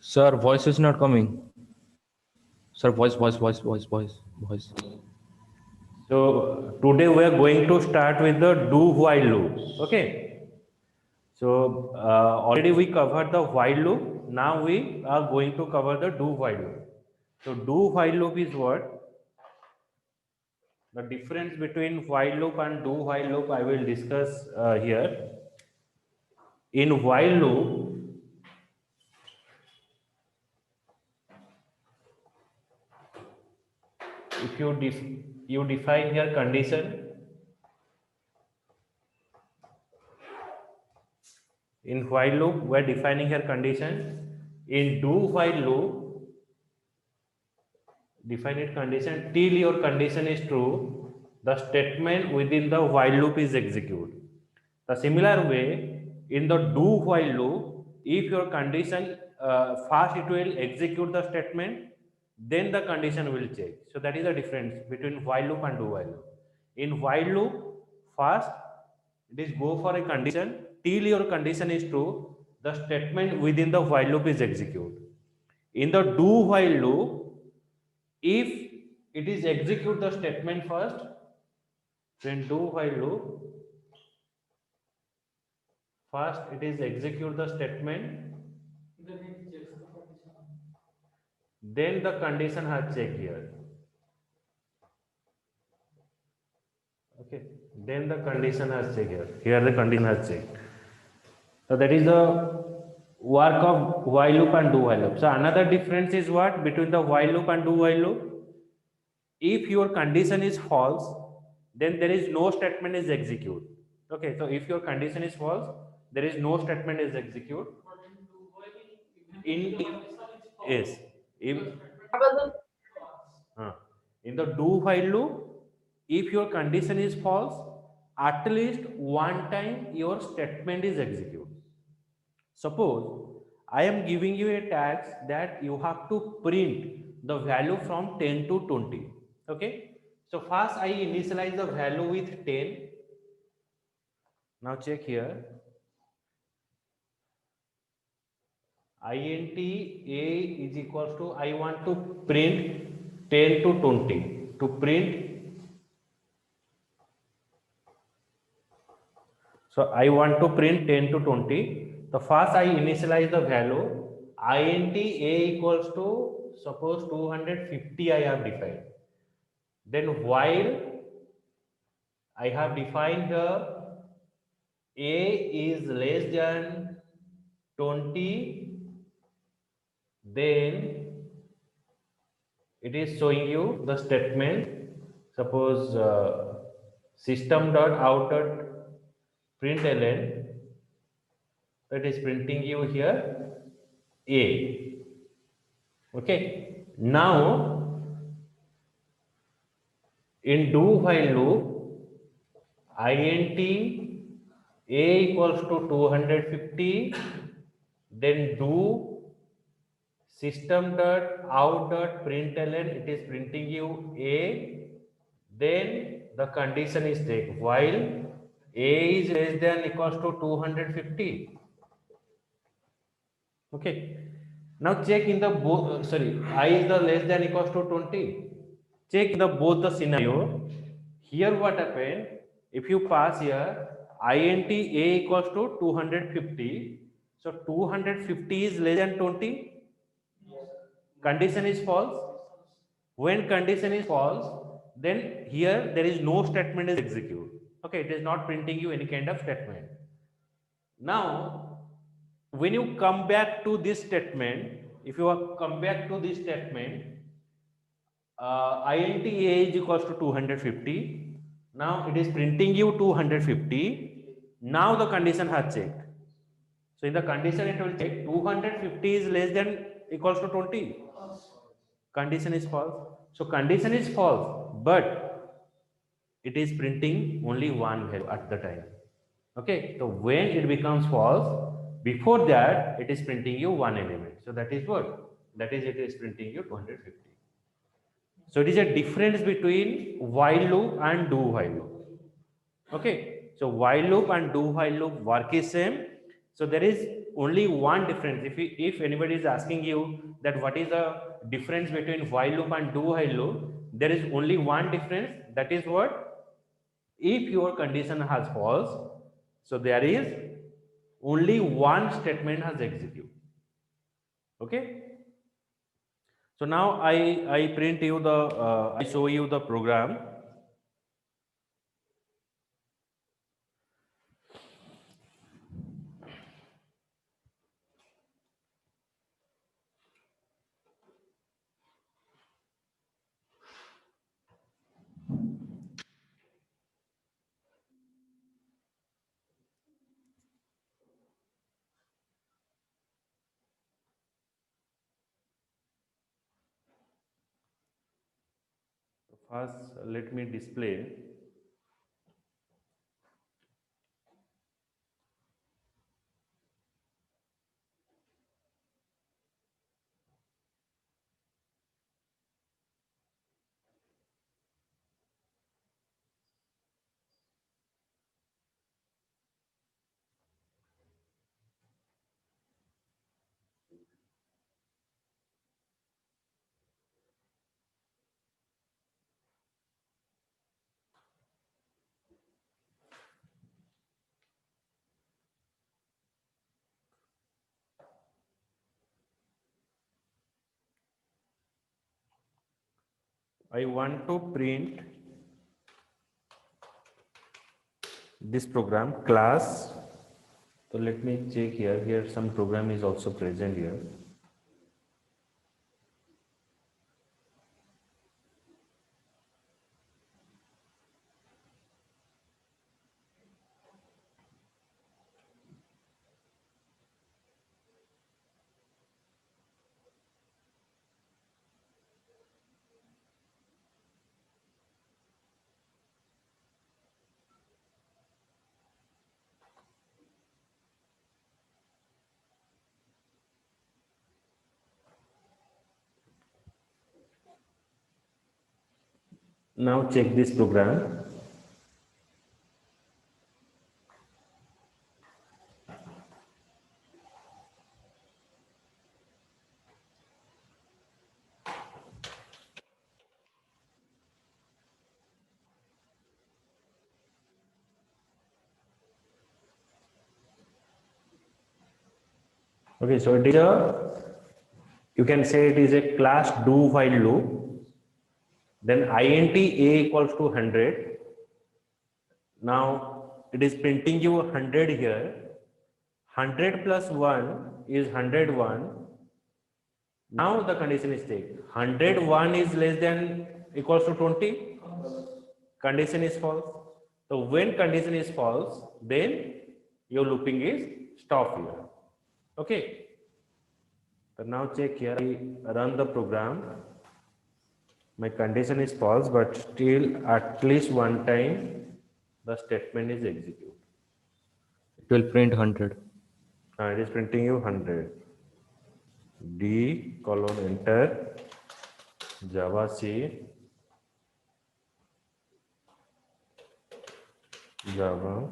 Sir, voice is not coming. Sir, voice. So today we are going to start with the do while loop. Okay. So already we covered the while loop. Now we are going to cover the do while loop. So do while loop is what? The difference between while loop and do while loop I will discuss here. In while loop, if you define here condition. In while loop, we are defining here condition. In do while loop, define it condition till your condition is true, the statement within the while loop is executed. The similar way, in the do while loop, if your condition first it will execute the statement, then the condition will check. So that is the difference between while loop and do while loop. In while loop, first it is go for a condition till your condition is true, the statement within the while loop is executed. In the do while loop, if it is execute the statement first, then do while loop, first it is execute the statement, then the condition has checked here. Okay, then the condition has checked here. Here the condition has checked. So that is the work of while loop and do while loop. So another difference is what between the while loop and do while loop? If your condition is false, then there is no statement is execute. Okay, so if your condition is false, there is no statement is execute. In yes, if in the do while loop, if your condition is false, at least one time your statement is executed. Suppose I am giving you a task that you have to print the value from 10 to 20. Okay. So first I initialize the value with 10. Now check here. Int a is equals to I want to print 10 to 20. To print, so I want to print 10 to 20. So first I initialize the value int a equals to suppose 250 I have defined. Then while I have defined the a is less than 20, then it is showing you the statement. Suppose system dot out dot println, that is printing you here a. Okay. Now in do while loop, int a equals to 250, then do system dot out dot println, it is printing you a, then the condition is checked while a is less than equals to 250. Okay. Now check in the both sorry, I is the less than equals to 20. Check in the both the scenario. Here what happened? If you pass here int a equals to 250. So 250 is less than 20. Condition is false. When condition is false, then here there is no statement is executed. Okay, it is not printing you any kind of statement. Now, when you come back to this statement, if you come back to this statement, int a is equals to 250. Now it is printing you 250. Now the condition has checked. So in the condition it will check 250 is less than equals to 20. Condition is false. So condition is false, but it is printing only one value at the time. Okay, so when it becomes false, before that it is printing you one element. So that is what? That is it is printing you 250. So it is a difference between while loop and do while loop. Okay, so while loop and do while loop work is same. So there is only one difference. If anybody is asking you that what is the difference between while loop and do while loop, there is only one difference. That is what? If your condition has false, so there is only one statement has executed. Okay. So now I print you the I show you the program. First, let me display. I want to print this program class. So let me check here. Here some program is also present here. Now check this program. Okay, so it is you can say it is a class do while loop. Then int a equals to 100. Now it is printing you 100 here. 100 plus 1 is 101. Now the condition is taken. 101 is less than equals to 20. Condition is false. So when condition is false, then your looping is stop here. Okay. So now check here. I run the program. My condition is false, but still at least one time the statement is executed. It will print 100. It is printing you 100. D colon enter Java C Java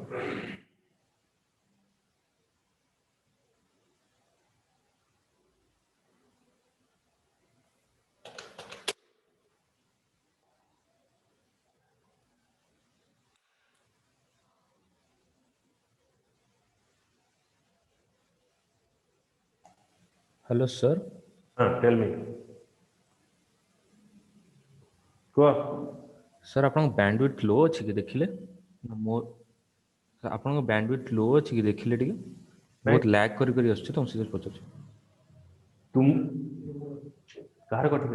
Hello, sir. tell me. Go. Sir, आपन bandwidth low अछि कि देखिले मोर आपन bandwidth low अछि कि देखिले टिके बहुत लैग करी आछी तो सीधे पछछ तुम कहार कटिक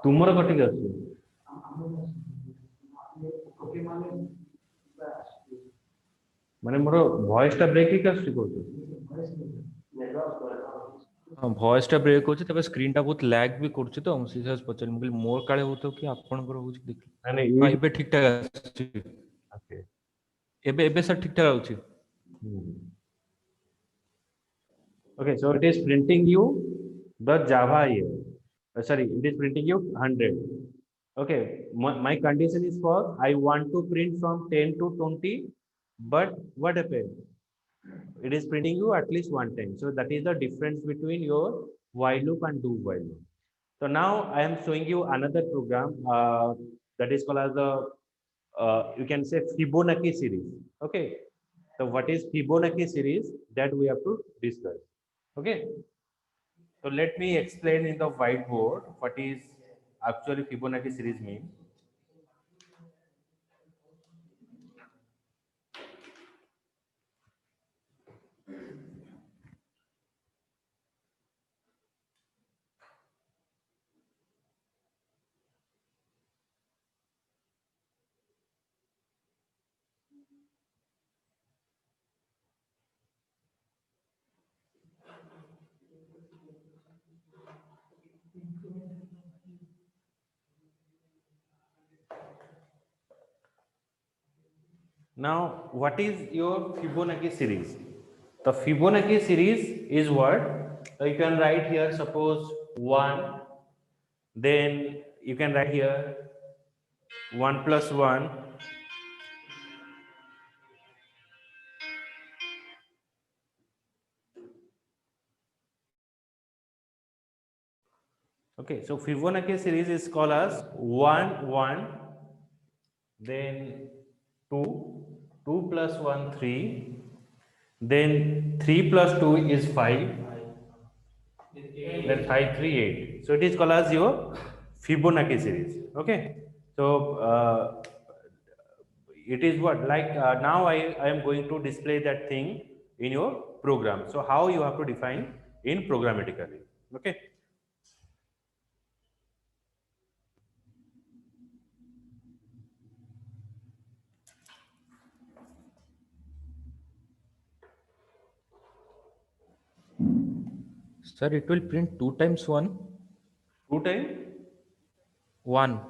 तुमर कटिक आछी माने मोर वॉइस टा ब्रेक ही आछी कोछ हाँ वॉइस टा ब्रेक होछि तबे स्क्रीन टा बहुत लैग भी करछि तो हम सीधे पछल मुगल मोर काळे होतो कि आपन कर होछि देख माने हां एबे ठीक ठाक आछि ओके एबे एबे सर ठीक ठाक आछि okay so it is printing you the Java here sorry it is printing you 100 okay my condition is false I want to print from 10 to 20 but what happened it is printing you at least one time. So that is the difference between your while loop and do while loop. So now I am showing you another program that is called as the you can say Fibonacci series. Okay. So what is Fibonacci series, that we have to discuss. Okay. So let me explain in the whiteboard what is actually Fibonacci series mean. Now, what is your Fibonacci series? The Fibonacci series is what? So you can write here, suppose 1, then you can write here 1 plus 1, okay. So Fibonacci series is called as 1 1, then 2, 2 plus 1 3, then 3 plus 2 is 5, then 5 3 8. So it is called as your Fibonacci series. Okay. So it is what, like now I am going to display that thing in your program. So how you have to define in programmatically. Okay. Sir, it will print 2 times 1. 2 time. 1.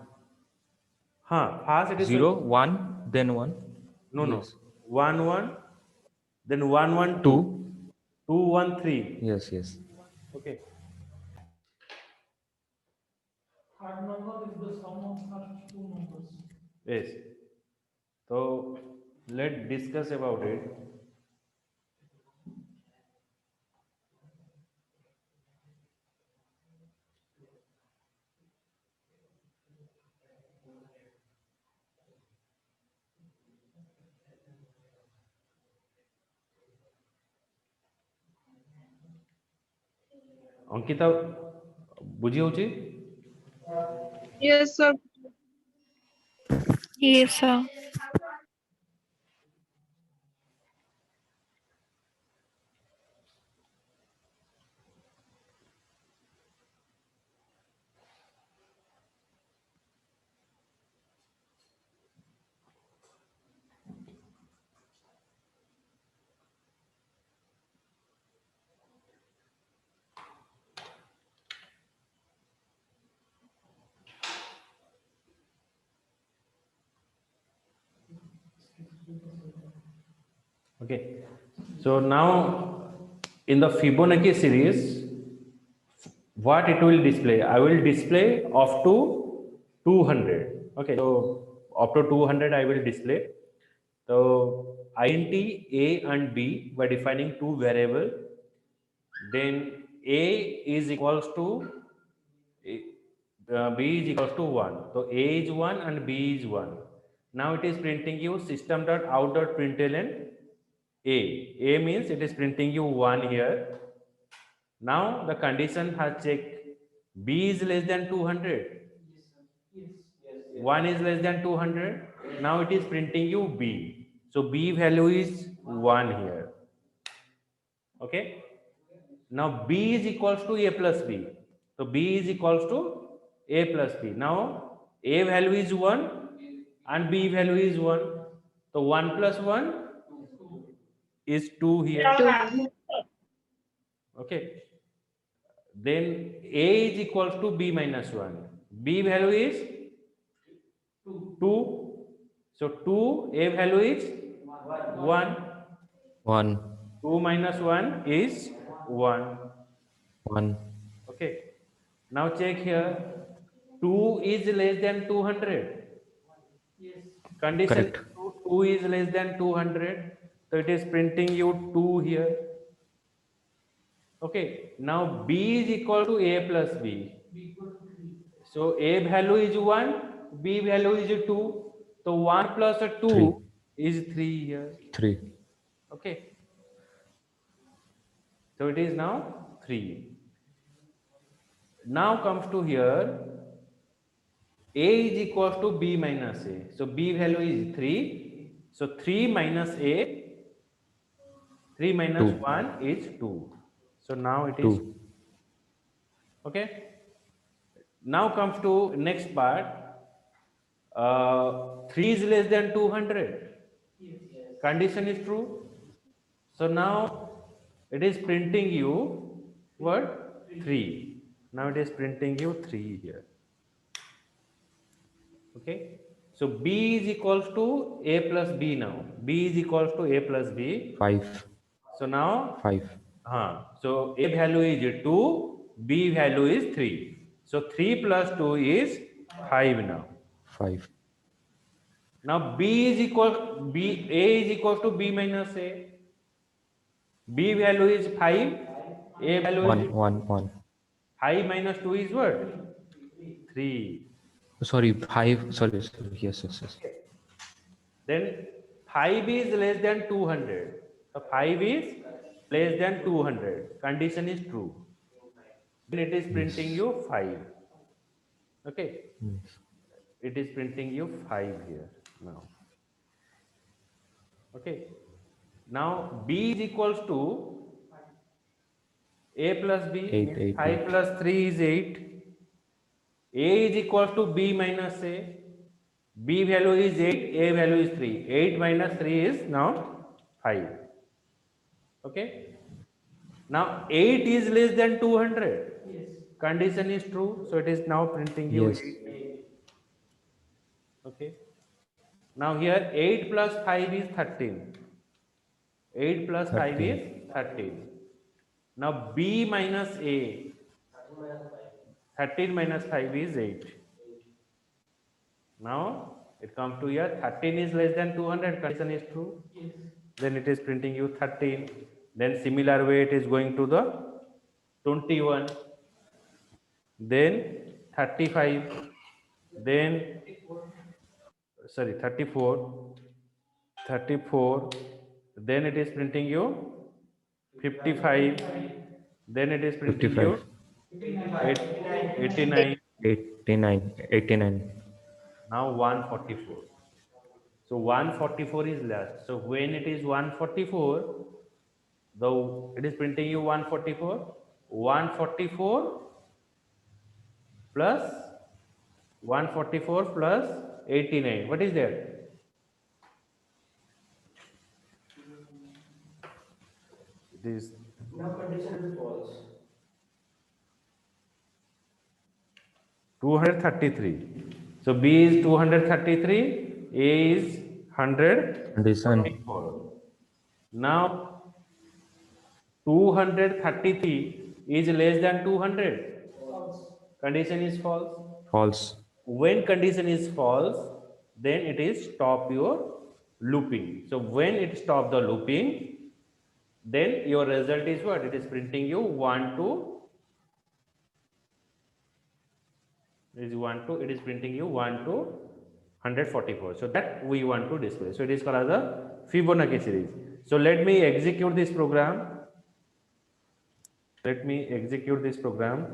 First it is 0, 1, then 1. no Yes. 1 1, then 1 1 2, 2. 2 1 3. Yes, yes. Okay. Third number is the sum of first two numbers. Yes. So let's discuss about it. Ankita, ବୁଝି ହଉଛି? Yes, sir. Yes, sir. Okay. So now in the Fibonacci series, what it will display? I will display up to 200. Okay. So up to 200 I will display. So int a and b by defining two variable. Then a is equals to b is equals to 1. So a is 1 and b is 1. Now it is printing you system.out.println a. A means it is printing you 1 here. Now the condition has checked b is less than 200. 1 is less than 200. Now it is printing you b. So b value is 1 here. Okay. Now b is equals to a plus b. So b is equals to a plus b. Now a value is 1 and b value is 1. So 1 plus 1 is 2 here. Okay. Then a is equals to b minus 1. B value is 2. So 2, a value is 1. 1. 2 minus 1 is 1. 1. Okay. Now check here. 2 is less than 200. Condition Correct. 2 is less than 200. So it is printing you 2 here. Okay, now b is equal to a plus b. So a value is 1, b value is 2. So 1 plus 2 3. is 3 here. 3. Okay, so it is now 3. Now comes to here, a is equals to b minus a. So b value is 3. So 3 minus a, 3 minus 2. 1 is 2. So now it 2. is, okay. Now comes to next part. 3 is less than 200. Condition is true. So now it is printing you what? 3. Now it is printing you 3 here. Okay. So b is equals to a plus b now. b is equals to a plus b. 5. So now 5. so a value is 2, b value is 3. So 3 plus 2 is 5 now. 5. Now b is equal b a is equal to b minus a. B value is 5, a value 1. is 1. 1. 5 minus 2 is what? 3. Sorry, 5. Sorry. Yes, yes, yes. Then 5 is less than 200. So 5 is less than 200. Condition is true. Then it is printing you 5. Okay. Yes. It is printing you 5 here now. Okay. Now b is equals to a plus b. 8. 8. 5 plus 3 is 8. A is equals to b minus a. B value is 8, a value is 3. 8 minus 3 is now 5. Okay. Now 8 is less than 200. Yes. Condition is true. So it is now printing you Yes. 8. Okay. Now here 8 plus 5 is 13. 8 plus 5 is 13. Now b minus a. 13 minus 5 is 8. Now it comes to here 13 is less than 200. Condition is true. Yes. Then it is printing you 13. Then similar way it is going to the 21. Then 35. Then sorry 34. 34. Then it is printing you 55. Then it is printing 55. you 89. 89. 89. Now 144. So 144 is less. So when it is 144, though it is printing you 144. 144 plus 144 plus 89. What is that? It is Now condition is false. 233. So B is 233, A is 100. Condition. Now 233 is less than 200. Condition is false. False. When condition is false, then it is stop your looping. So when it stop the looping, then your result is what? It is printing you 1 to it is printing you 1 to 144. So that we want to display. So it is called as a Fibonacci series. So let me execute this program. Let me execute this program.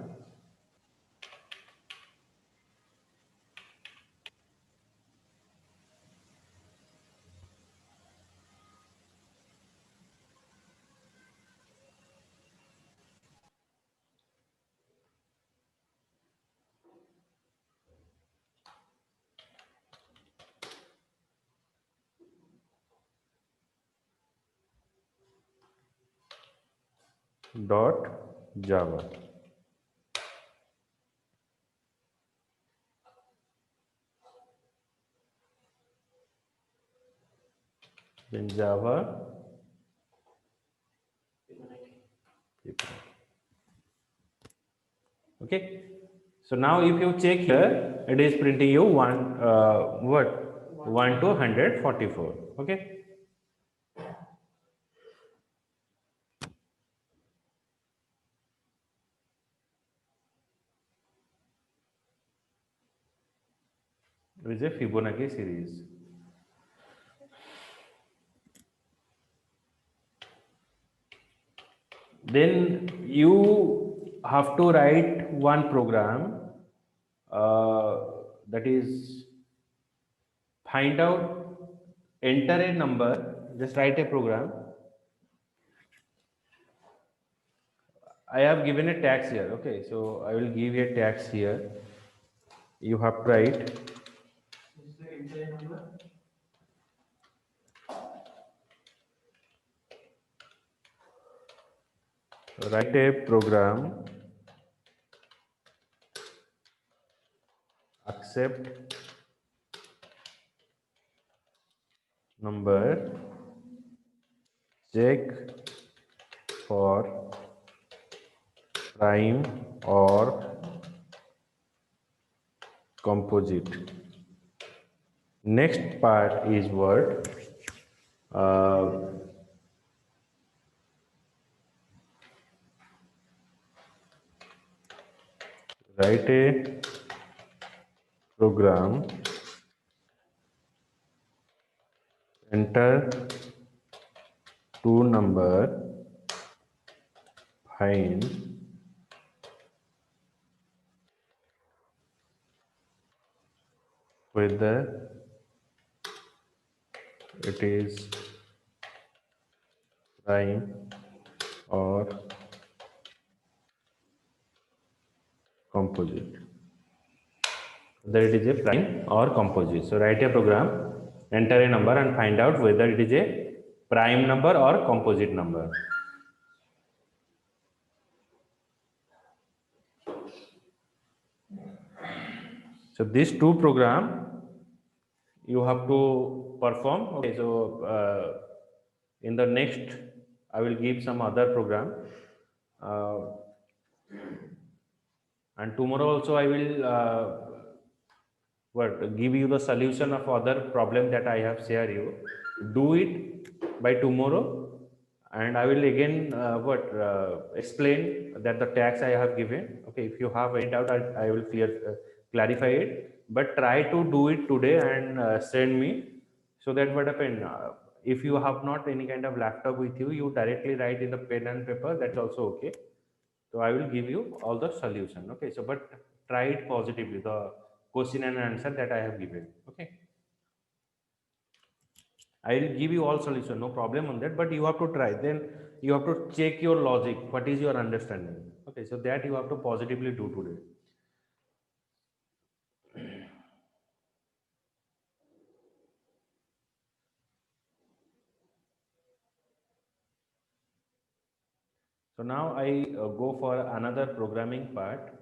Dot Java. Then Java. Okay. So now if you check here, it is printing you 1 to 144. Okay. is a Fibonacci series. Then you have to write one program that is find out, enter a number, just write a program. I have given a tax here, okay, so I will give a tax here. You have to write Is the entire number? write a program, accept number, check for prime or composite. Next part is what? Write a program, enter two number, find whether it is prime or composite. Whether it is a prime or composite. So write a program, enter a number and find out whether it is a prime number or composite number. So these two program you have to perform. Okay, so in the next I will give some other program, and tomorrow also I will give you the solution of other problem that I have shared you. Do it by tomorrow, and I will again explain that the tax I have given. Okay, if you have any doubt, I will clarify it. But try to do it today and send me, so that what happen. If you have not any kind of laptop with you, you directly write in the pen and paper. That's also okay. So I will give you all the solution. Okay, so but try it positively, the question and answer that I have given. Okay, I will give you all solution, no problem on that, but you have to try. Then you have to check your logic, what is your understanding. Okay, so that you have to positively do today. So now I go for another programming part,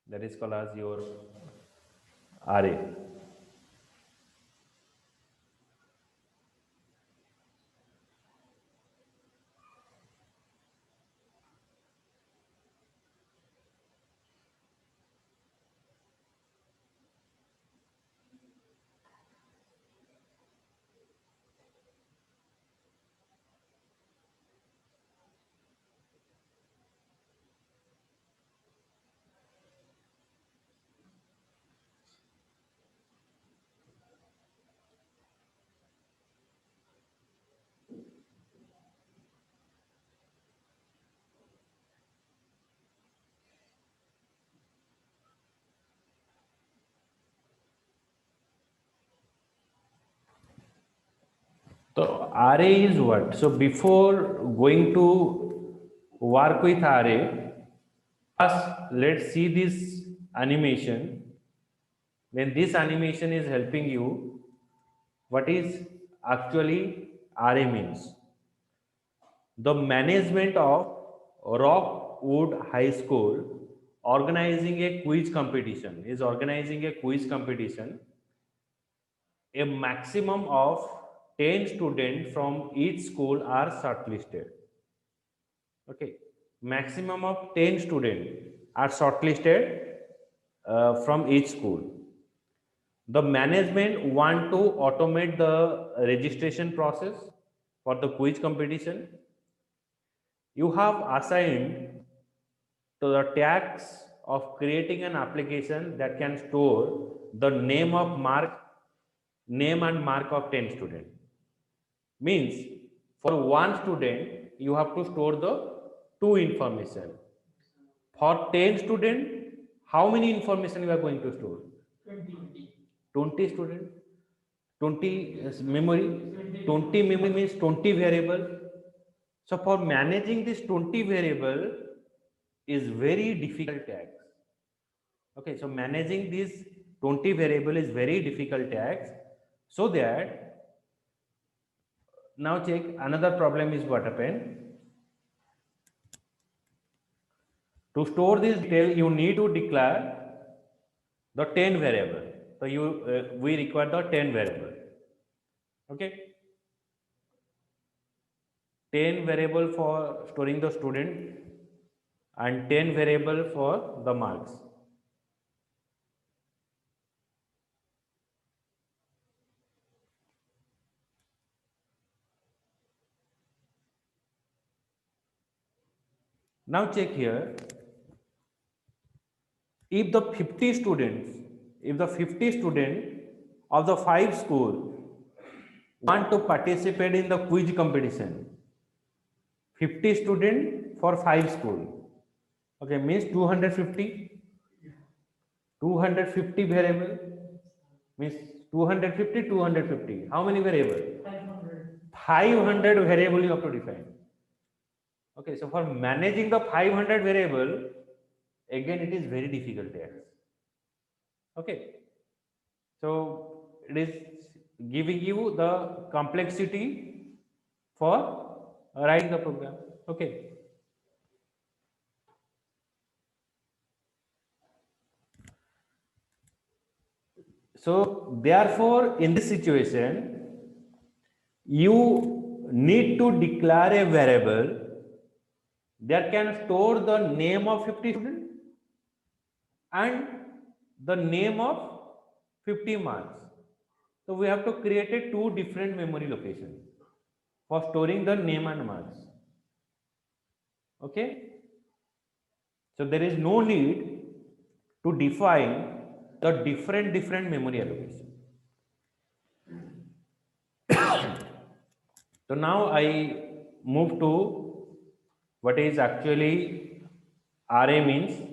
that is called as your array. So array is what? So before going to work with array, first let's see this animation. When this animation is helping you, what is actually array means? The management of Rockwood High School organizing a quiz competition is organizing a quiz competition. A maximum of 10 students from each school are shortlisted. Okay, maximum of 10 students are shortlisted from each school. The management want to automate the registration process for the quiz competition. You have assigned to the tax of creating an application that can store the name and mark of 10 students. Means for one student you have to store the two information. For 10 student, how many information you are going to store? 20 student, 20 memory. 20 memory means 20 variable. So for managing this 20 variable is very difficult task. Okay, so managing this 20 variable is very difficult task. So that now check another problem is what happened. To store this detail, you need to declare the 10 variable. So we require the 10 variable. Okay. 10 variable for storing the student and 10 variable for the marks. Now check here. If the 50 students of the 5 schools want to participate in the quiz competition, 50 students for 5 schools, okay, means 250 variable, means 250. How many variable? 500 variable you have to define. Okay, so for managing the 500 variable, again it is very difficult task. Okay, so it is giving you the complexity for writing the program. Okay. So therefore, in this situation, you need to declare a variable that can store the name of 50 students and the name of 50 marks. So we have to create a two different memory locations for storing the name and marks. Okay. So there is no need to define the different memory allocation. So now I move to what is actually RA means.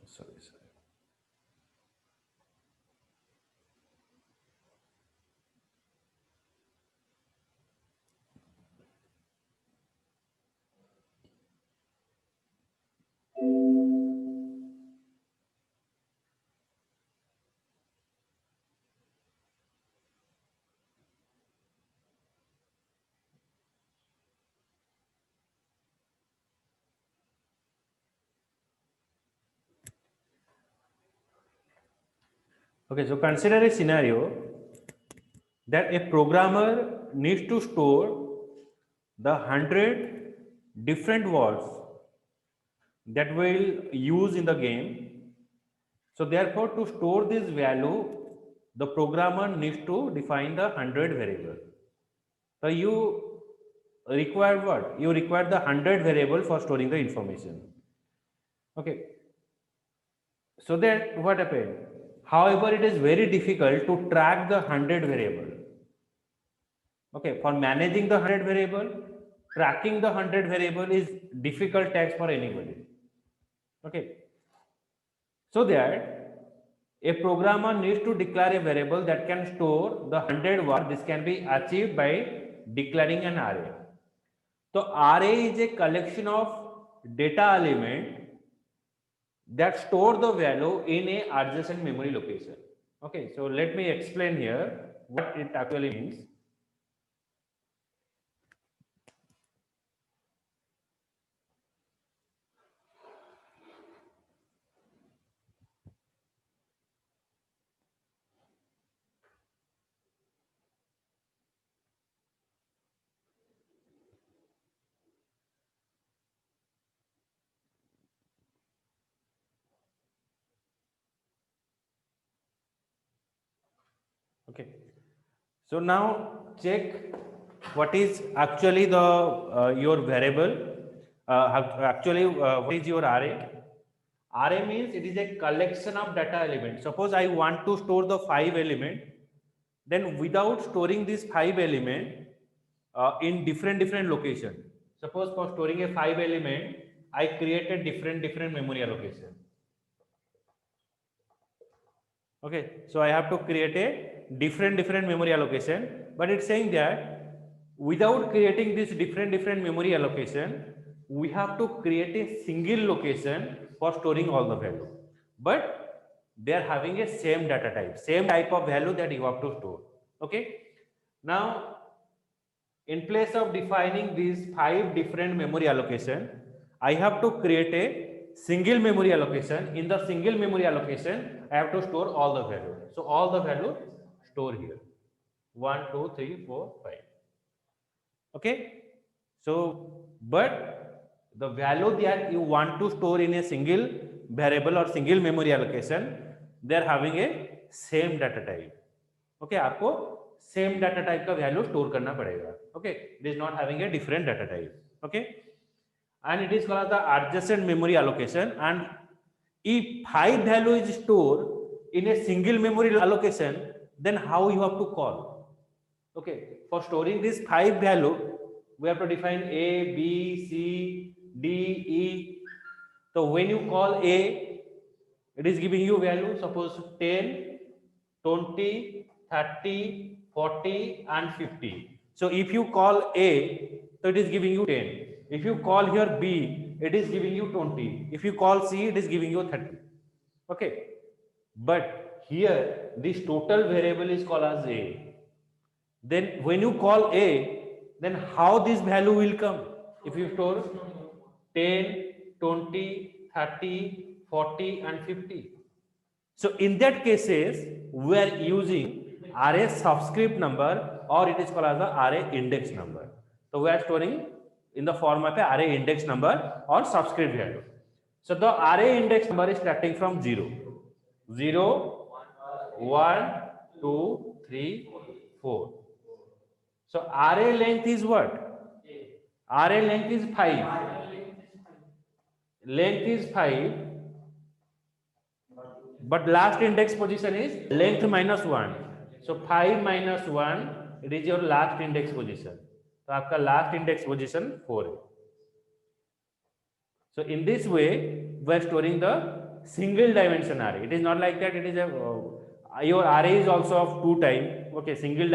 Sorry. Okay, so consider a scenario that a programmer needs to store the 100 different words that will use in the game. So therefore, to store this value, the programmer needs to define the 100 variable. So you require what? You require the 100 variable for storing the information. Okay. So that what happened? However, it is very difficult to track the 100 variable. Okay, for managing the 100 variable, tracking the 100 variable is difficult task for anybody. Okay, so that a programmer needs to declare a variable that can store the 100 word. This can be achieved by declaring an array. So array is a collection of data element that store the value in a adjacent memory location. Okay, so let me explain here what it actually means. Okay, so now check what is actually the your variable. What is your array? Array means it is a collection of data elements. Suppose I want to store the 5 element, then without storing this 5 element in different location. Suppose for storing a 5 element, I created different memory allocation. Okay, so I have to create a different memory allocation, but it's saying that without creating this different memory allocation, we have to create a single location for storing all the value, but they are having a same data type, same type of value that you have to store. Okay, now in place of defining these 5 different memory allocation, I have to create a single memory allocation. In the single memory allocation, I have to store all the value. So all the value store here. 1, 2, 3, 4, 5. Okay. So, but the value that you want to store in a single variable or single memory allocation, they are having a same data type. Okay, आपको same data type का value store करना पड़ेगा. Okay, it is not having a different data type. Okay. And it is called the adjacent memory allocation, and if 5 value is stored in a single memory allocation, then how you have to call? Okay, for storing this 5 value, we have to define A, B, C, D, E. So when you call A, it is giving you value, suppose 10, 20, 30, 40 and 50. So if you call A, so it is giving you 10. If you call here B, it is giving you 20. If you call C, it is giving you 30. Okay. But here, this total variable is called as A. Then when you call A, then how this value will come? If you store 10, 20, 30, 40 and 50. So in that cases, we are using array subscript number, or it is called as the array index number. So we are storing in the form of a array index number or subscript value. So the array index number is starting from 0. 0, 1, 2, 3, 4. So array length is what? Array length is 5. Length is 5. But last index position is length minus 1. So 5 minus 1, it is your last index position. So आपका last index position 4 है. So in this way, we are storing the single dimension array. It is not like that. It is a your array is also of 2 type. Okay, single